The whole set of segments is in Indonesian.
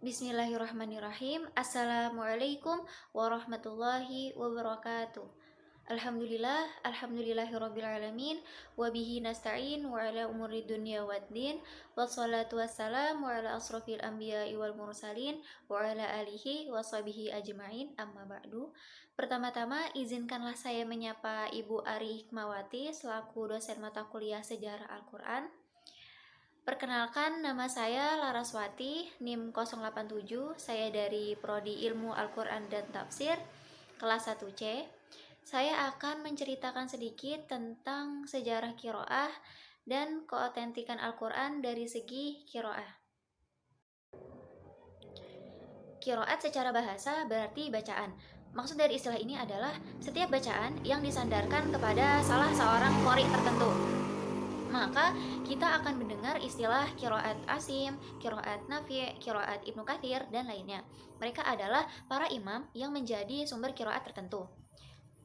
Bismillahirrahmanirrahim. Assalamualaikum warahmatullahi wabarakatuh. Alhamdulillahirrabbilalamin. Wabihi nasta'in wa ala umuri dunya waddin. Wassalatu wassalamu ala asrafil anbiya'i wal mursalin wa ala alihi wa sahbihi ajma'in, amma ba'du. Pertama-tama izinkanlah saya menyapa Ibu Ari Hikmawati selaku dosen mata kuliah Sejarah Al-Quran. Perkenalkan, nama saya Laraswati, NIM 087, saya dari Prodi Ilmu Al-Quran dan Tafsir, kelas 1C. Saya akan menceritakan sedikit tentang sejarah qiraah dan keotentikan Al-Quran dari segi qiraah. Qiraat secara bahasa berarti bacaan. Maksud dari istilah ini adalah setiap bacaan yang disandarkan kepada salah seorang qori tertentu. Maka kita akan mendengar istilah qiraat Asim, qiraat Nafi', qiraat Ibnu Katsir, dan lainnya. Mereka adalah para imam yang menjadi sumber qiraat tertentu.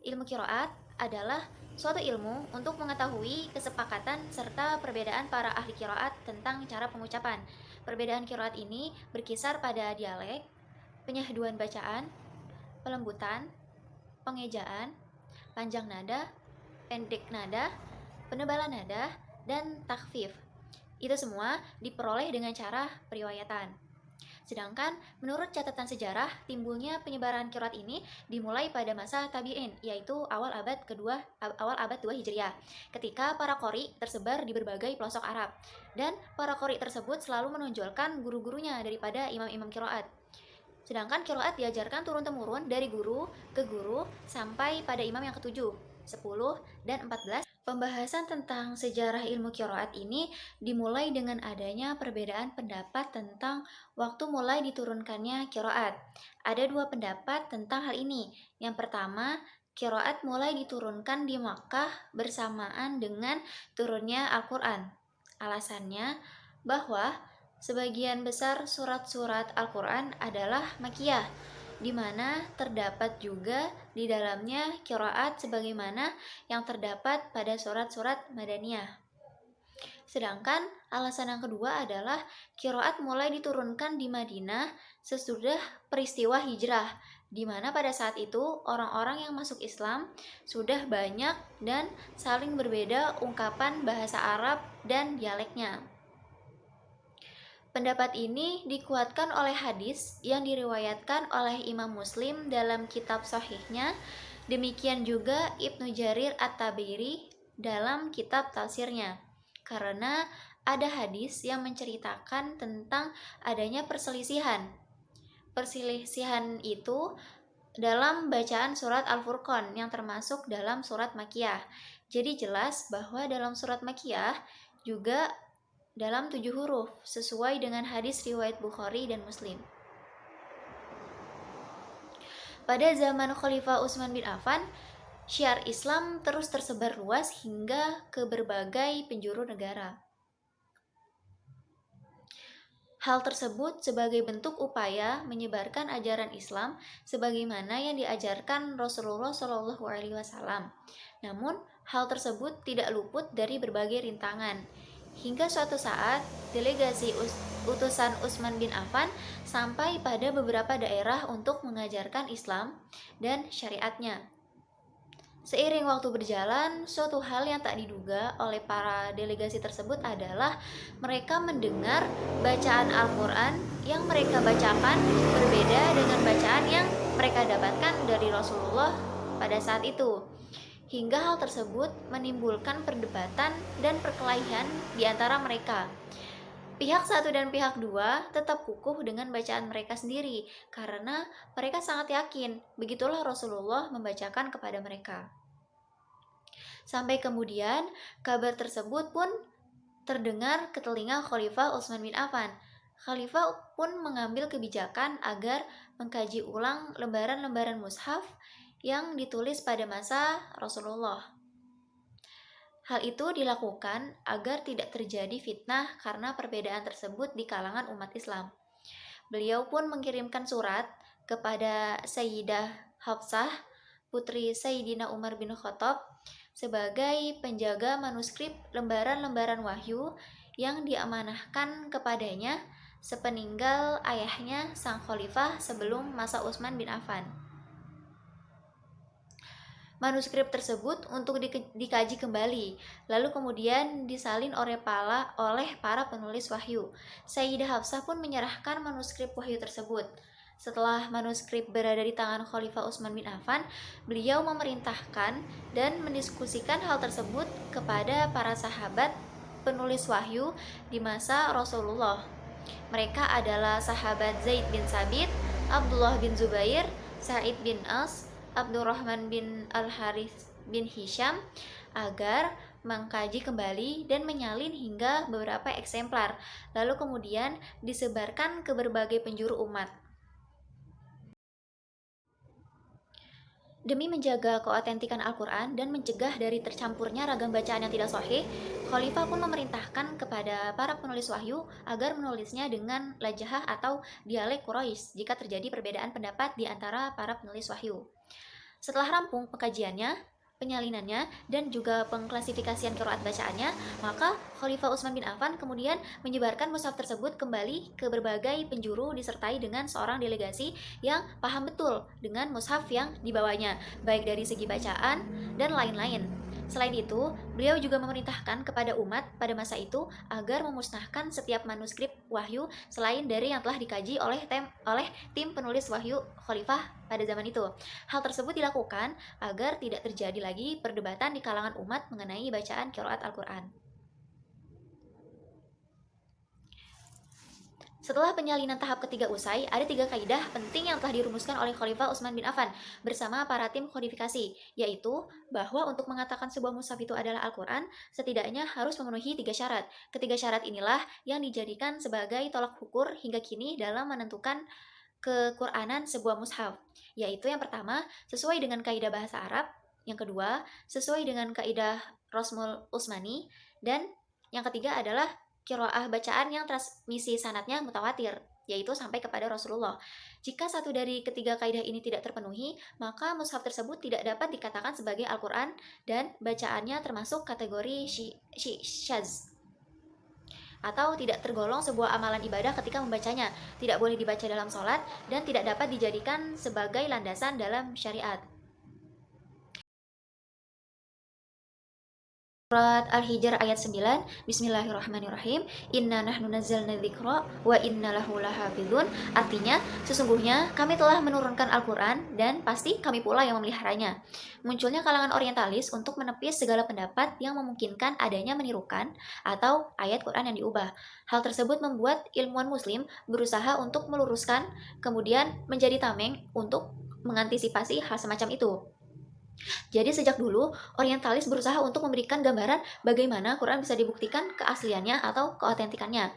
Ilmu qiraat adalah suatu ilmu untuk mengetahui kesepakatan serta perbedaan para ahli qiraat tentang cara pengucapan. Perbedaan qiraat ini berkisar pada dialek, penyahduan bacaan, pelembutan, pengejaan, panjang nada, pendek nada, penebalan nada, dan takhfif. Itu semua diperoleh dengan cara periwayatan. Sedangkan menurut catatan sejarah, timbulnya penyebaran qiraat ini dimulai pada masa tabi'in, yaitu awal abad 2 Hijriah, ketika para qori tersebar di berbagai pelosok Arab, dan para qori tersebut selalu menonjolkan guru-gurunya daripada imam-imam qiraat. Sedangkan qiraat diajarkan turun-temurun dari guru ke guru sampai pada imam yang ke-7, 10, dan 14. Pembahasan tentang sejarah ilmu qiraat ini dimulai dengan adanya perbedaan pendapat tentang waktu mulai diturunkannya qiraat. Ada dua pendapat tentang hal ini. Yang pertama, qiraat mulai diturunkan di Makkah bersamaan dengan turunnya Al-Quran. Alasannya bahwa sebagian besar surat-surat Al-Quran adalah Makkiyah, di mana terdapat juga di dalamnya qiraat sebagaimana yang terdapat pada surat-surat Madaniyah. Sedangkan alasan yang kedua adalah qiraat mulai diturunkan di Madinah sesudah peristiwa hijrah, di mana pada saat itu orang-orang yang masuk Islam sudah banyak dan saling berbeda ungkapan bahasa Arab dan dialeknya. Pendapat ini dikuatkan oleh hadis yang diriwayatkan oleh Imam Muslim dalam kitab Sahihnya, demikian juga Ibnu Jarir At-Tabari dalam kitab tafsirnya. Karena ada hadis yang menceritakan tentang adanya perselisihan. Perselisihan itu dalam bacaan surat Al-Furqan yang termasuk dalam surat Makkiyah. Jadi jelas bahwa dalam surat Makkiyah juga dalam 7 huruf, sesuai dengan hadis riwayat Bukhari dan Muslim. Pada zaman Khalifah Utsman bin Affan, syiar Islam terus tersebar luas hingga ke berbagai penjuru negara. Hal tersebut sebagai bentuk upaya menyebarkan ajaran Islam sebagaimana yang diajarkan Rasulullah SAW. Namun, hal tersebut tidak luput dari berbagai rintangan. Hingga suatu saat, delegasi utusan Utsman bin Affan sampai pada beberapa daerah untuk mengajarkan Islam dan syariatnya. Seiring waktu berjalan, suatu hal yang tak diduga oleh para delegasi tersebut adalah mereka mendengar bacaan Al-Quran yang mereka bacakan berbeda dengan bacaan yang mereka dapatkan dari Rasulullah pada saat itu. Hingga hal tersebut menimbulkan perdebatan dan perkelahian di antara mereka. Pihak satu dan pihak dua tetap kukuh dengan bacaan mereka sendiri, karena mereka sangat yakin begitulah Rasulullah membacakan kepada mereka. Sampai kemudian kabar tersebut pun terdengar ke telinga Khalifah Utsman bin Affan. Khalifah pun mengambil kebijakan agar mengkaji ulang lembaran-lembaran mushaf yang ditulis pada masa Rasulullah. Hal itu dilakukan agar tidak terjadi fitnah karena perbedaan tersebut di kalangan umat Islam. Beliau pun mengirimkan surat kepada Sayyidah Hafsah, putri Sayyidina Umar bin Khattab, sebagai penjaga manuskrip lembaran-lembaran wahyu yang diamanahkan kepadanya sepeninggal ayahnya sang khalifah sebelum masa Utsman bin Affan. Manuskrip tersebut untuk dikaji kembali, lalu kemudian disalin oleh para penulis wahyu. Sayyidah Hafsah pun menyerahkan manuskrip wahyu tersebut. Setelah manuskrip berada di tangan Khalifah Utsman bin Affan, beliau memerintahkan dan mendiskusikan hal tersebut kepada para sahabat penulis wahyu di masa Rasulullah. Mereka adalah sahabat Zaid bin Sabit, Abdullah bin Zubair, Sa'id bin As, Abdurrahman bin Al-Harith bin Hisham agar mengkaji kembali dan menyalin hingga beberapa eksemplar, lalu kemudian disebarkan ke berbagai penjuru umat. Demi menjaga keotentikan Al-Quran dan mencegah dari tercampurnya ragam bacaan yang tidak sahih, Khalifah pun memerintahkan kepada para penulis wahyu agar menulisnya dengan lajahah atau dialek Quraisy jika terjadi perbedaan pendapat di antara para penulis wahyu. Setelah rampung pengkajiannya, penyalinannya, dan juga pengklasifikasian qiraat bacaannya, maka Khalifah Utsman bin Affan kemudian menyebarkan mushaf tersebut kembali ke berbagai penjuru disertai dengan seorang delegasi yang paham betul dengan mushaf yang dibawanya, baik dari segi bacaan dan lain-lain. Selain itu, beliau juga memerintahkan kepada umat pada masa itu agar memusnahkan setiap manuskrip wahyu selain dari yang telah dikaji oleh tim penulis wahyu khalifah pada zaman itu. Hal tersebut dilakukan agar tidak terjadi lagi perdebatan di kalangan umat mengenai bacaan qiraat Al-Quran. Setelah penyalinan tahap ketiga usai, ada 3 kaidah penting yang telah dirumuskan oleh Khalifah Utsman bin Affan bersama para tim kodifikasi, yaitu bahwa untuk mengatakan sebuah mushaf itu adalah Al-Quran, setidaknya harus memenuhi 3 syarat. Ketiga syarat inilah yang dijadikan sebagai tolak ukur hingga kini dalam menentukan kekuranan sebuah mushaf, yaitu yang pertama, sesuai dengan kaidah bahasa Arab, yang kedua, sesuai dengan kaidah Rasmul Utsmani, dan yang ketiga adalah qiraah bacaan yang transmisi sanadnya mutawatir, yaitu sampai kepada Rasulullah. Jika satu dari ketiga kaidah ini tidak terpenuhi, maka mushaf tersebut tidak dapat dikatakan sebagai Al-Quran dan bacaannya termasuk kategori syadz atau tidak tergolong sebuah amalan ibadah ketika membacanya, tidak boleh dibaca dalam sholat, dan tidak dapat dijadikan sebagai landasan dalam syariat. Surat Al-Hijr ayat 9, Bismillahirrahmanirrahim, Inna nahnu nazzalna dzikra wa inna lahu lahafizun. Artinya, sesungguhnya kami telah menurunkan Al-Quran dan pasti kami pula yang memeliharanya. Munculnya kalangan orientalis untuk menepis segala pendapat yang memungkinkan adanya menirukan atau ayat Quran yang diubah. Hal tersebut membuat ilmuwan muslim berusaha untuk meluruskan, kemudian menjadi tameng untuk mengantisipasi hal semacam itu. Jadi sejak dulu, orientalis berusaha untuk memberikan gambaran bagaimana Quran bisa dibuktikan keasliannya atau keotentikannya.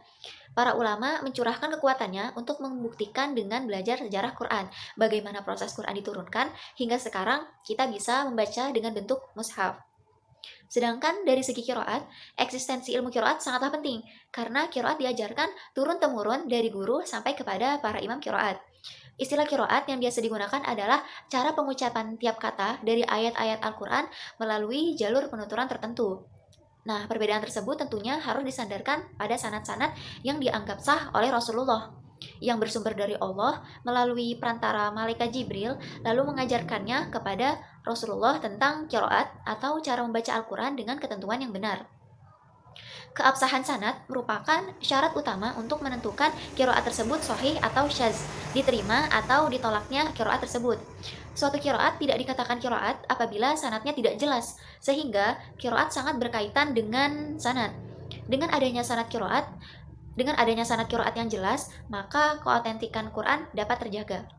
Para ulama mencurahkan kekuatannya untuk membuktikan dengan belajar sejarah Quran, bagaimana proses Quran diturunkan, hingga sekarang kita bisa membaca dengan bentuk mushaf. Sedangkan dari segi qiraat, eksistensi ilmu qiraat sangatlah penting, karena qiraat diajarkan turun-temurun dari guru sampai kepada para imam qiraat. Istilah qiraat yang biasa digunakan adalah cara pengucapan tiap kata dari ayat-ayat Al-Quran melalui jalur penuturan tertentu. Nah, perbedaan tersebut tentunya harus disandarkan pada sanad-sanad yang dianggap sah oleh Rasulullah, yang bersumber dari Allah melalui perantara malaikat Jibril, lalu mengajarkannya kepada Rasulullah tentang qiraat atau cara membaca Al-Quran dengan ketentuan yang benar. Keabsahan sanad merupakan syarat utama untuk menentukan qiraat tersebut sahih atau syadz, diterima atau ditolaknya qiraat tersebut. Suatu qiraat tidak dikatakan qiraat apabila sanadnya tidak jelas, sehingga qiraat sangat berkaitan dengan sanad. Dengan adanya sanad qiraat yang jelas, maka keotentikan Quran dapat terjaga.